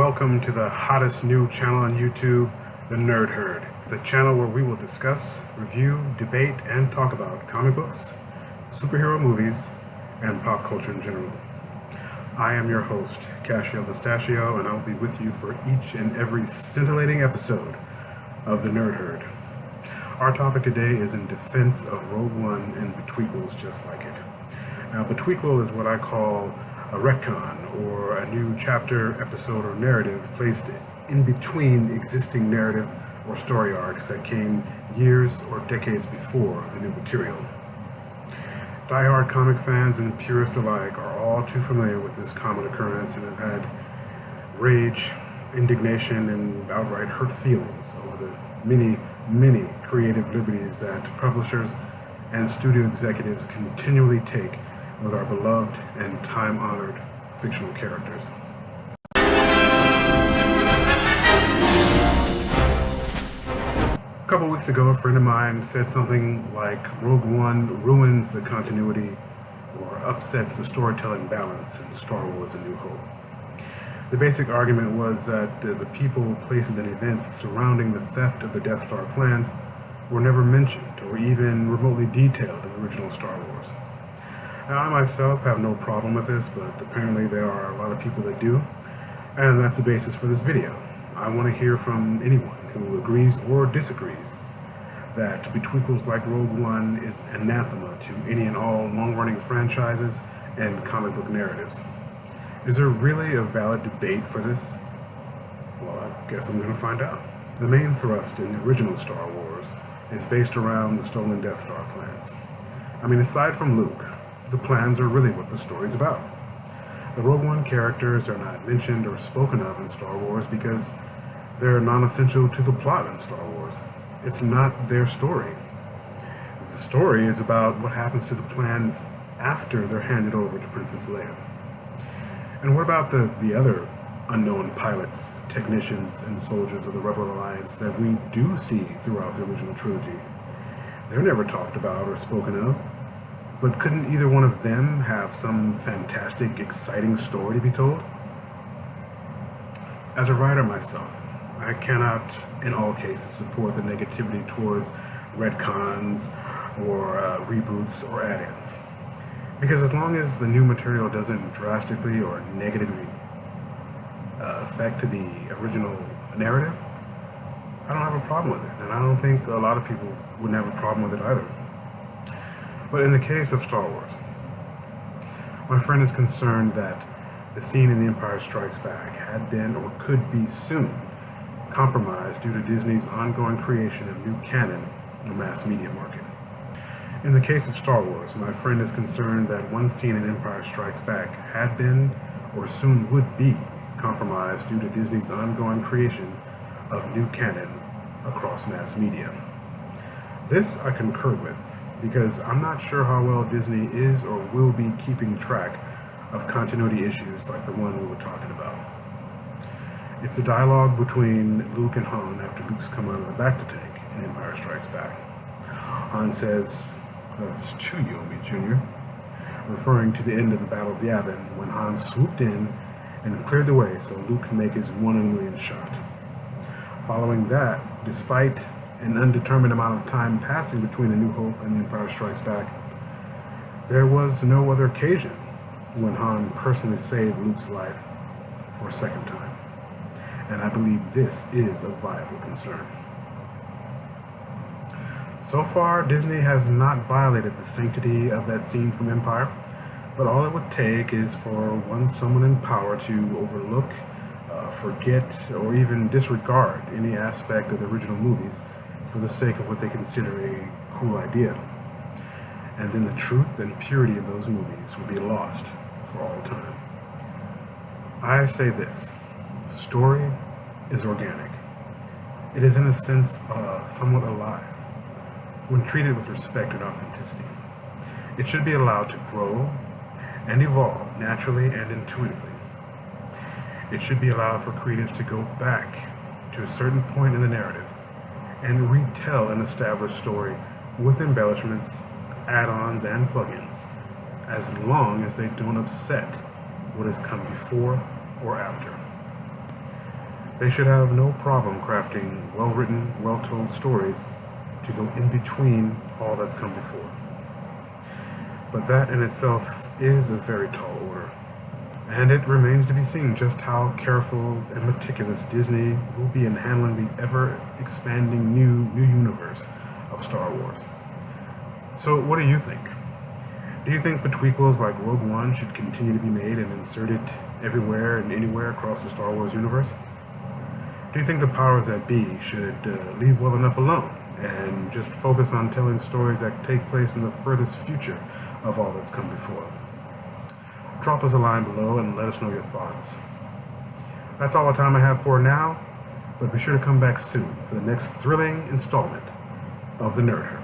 welcome to the hottest new channel on YouTube, The Nerd Herd, the channel where we will discuss, review, debate, and talk about comic books, superhero movies, and pop culture in general. I am your host, Cascio Pistachio, and I will be with you for each and every scintillating episode of The Nerd Herd. Our topic today is in defense of Rogue One and betweekles just like it. Now, betweekle is what I call a retcon, or a new chapter, episode, or narrative placed in between existing narrative or story arcs that came years or decades before the new material. Die-hard comic fans and purists alike are all too familiar with this common occurrence and have had rage, indignation, and outright hurt feelings over the many creative liberties that publishers and studio executives continually take with our beloved and time-honored fictional characters. A couple weeks ago, a friend of mine said something like Rogue One ruins the continuity or upsets the storytelling balance in Star Wars: A New Hope. The basic argument was that the people, places, and events surrounding the theft of the Death Star plans were never mentioned or even remotely detailed in the original Star Wars. Now, I myself have no problem with this, but apparently there are a lot of people that do, and that's the basis for this video. I want to hear from anyone who agrees or disagrees that betweekles like Rogue One is anathema to any and all long-running franchises and comic book narratives. Is there really a valid debate for this? Well, I guess I'm going to find out. The main thrust in the original Star Wars is based around the stolen Death Star plans. I mean, aside from Luke, the plans are really what the story's about. The Rogue One characters are not mentioned or spoken of in Star Wars because they're non-essential to the plot in Star Wars. It's not their story. The story is about what happens to the plans after they're handed over to Princess Leia. And what about the other unknown pilots, technicians, and soldiers of the Rebel Alliance that we do see throughout the original trilogy? They're never talked about or spoken of. But couldn't either one of them have some fantastic, exciting story to be told? As a writer myself, I cannot, in all cases, support the negativity towards retcons or reboots or add-ins. Because as long as the new material doesn't drastically or negatively affect the original narrative, I don't have a problem with it. And I don't think a lot of people wouldn't have a problem with it either. But in the case of Star Wars, my friend is concerned that the scene in The Empire Strikes Back had been or could be soon compromised due to Disney's ongoing creation of new canon in the mass media market. In the case of Star Wars, my friend is concerned that one scene in Empire Strikes Back had been or soon would be compromised due to Disney's ongoing creation of new canon across mass media. This I concur with, because I'm not sure how well Disney is or will be keeping track of continuity issues like the one we were talking about. It's the dialogue between Luke and Han after Luke's come out of the bacta tank in Empire Strikes Back. Han says, "That's to you, Obi Jr.," referring to the end of the Battle of Yavin when Han swooped in and cleared the way so Luke could make his 1 in a million shot. Following that, despite an undetermined amount of time passing between A New Hope and The Empire Strikes Back, there was no other occasion when Han personally saved Luke's life for a second time. And I believe this is a viable concern. So far, Disney has not violated the sanctity of that scene from Empire, but all it would take is for someone in power to overlook, forget, or even disregard any aspect of the original movies for the sake of what they consider a cool idea. And then the truth and purity of those movies will be lost for all time. I say this: story is organic. It is in a sense somewhat alive when treated with respect and authenticity. It should be allowed to grow and evolve naturally and intuitively. It should be allowed for creatives to go back to a certain point in the narrative and retell an established story with embellishments, add-ons, and plugins, as long as they don't upset what has come before or after. They should have no problem crafting well-written, well-told stories to go in between all that's come before. But that in itself is a very tall order, and it remains to be seen just how careful and meticulous Disney will be in handling the ever-expanding new universe of Star Wars. So what do you think? Do you think prequels like Rogue One should continue to be made and inserted everywhere and anywhere across the Star Wars universe? Do you think the powers that be should leave well enough alone and just focus on telling stories that take place in the furthest future of all that's come before? Drop us a line below and let us know your thoughts. That's all the time I have for now, but be sure to come back soon for the next thrilling installment of The Nerd Herd.